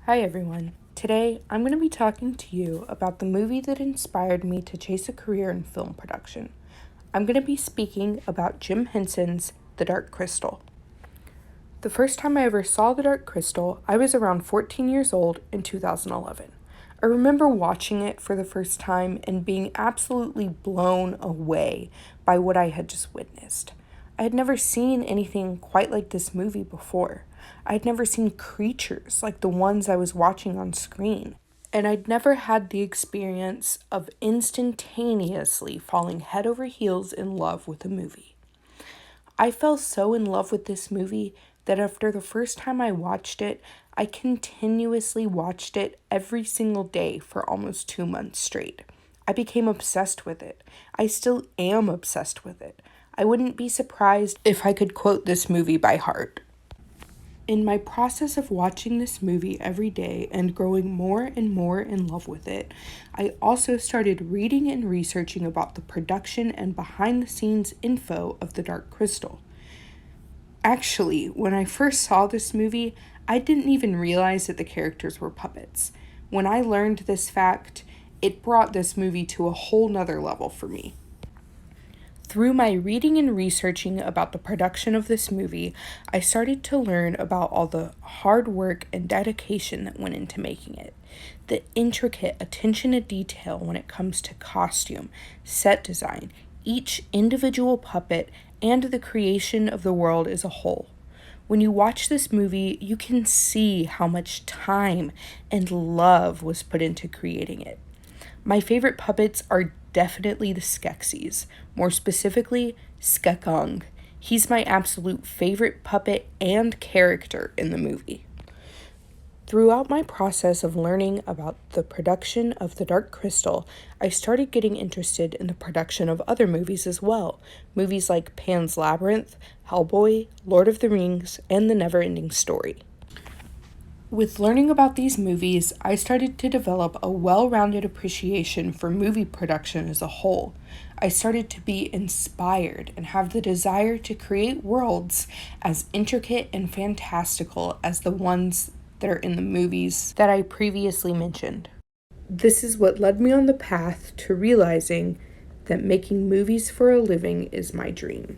Hi everyone. Today I'm going to be talking to you about the movie that inspired me to chase a career in film production. I'm going to be speaking about Jim Henson's The Dark Crystal. The first time I ever saw The Dark Crystal, I was around 14 years old in 2011. I remember watching it for the first time and being absolutely blown away by what I had just witnessed. I had never seen anything quite like this movie before. I had never seen creatures like the ones I was watching on screen. And I'd never had the experience of instantaneously falling head over heels in love with a movie. I fell so in love with this movie that after the first time I watched it, I continuously watched it every single day for almost 2 months straight. I became obsessed with it. I still am obsessed with it. I wouldn't be surprised if I could quote this movie by heart. In my process of watching this movie every day and growing more and more in love with it, I also started reading and researching about the production and behind the scenes info of The Dark Crystal. Actually, when I first saw this movie, I didn't even realize that the characters were puppets. When I learned this fact, it brought this movie to a whole nother level for me. Through my reading and researching about the production of this movie, I started to learn about all the hard work and dedication that went into making it. The intricate attention to detail when it comes to costume, set design, each individual puppet, and the creation of the world as a whole. When you watch this movie, you can see how much time and love was put into creating it. My favorite puppets are definitely the Skeksis, more specifically, Skekung. He's my absolute favorite puppet and character in the movie. Throughout my process of learning about the production of The Dark Crystal, I started getting interested in the production of other movies as well. Movies like Pan's Labyrinth, Hellboy, Lord of the Rings, and The Neverending Story. With learning about these movies, I started to develop a well-rounded appreciation for movie production as a whole. I started to be inspired and have the desire to create worlds as intricate and fantastical as the ones that are in the movies that I previously mentioned. This is what led me on the path to realizing that making movies for a living is my dream.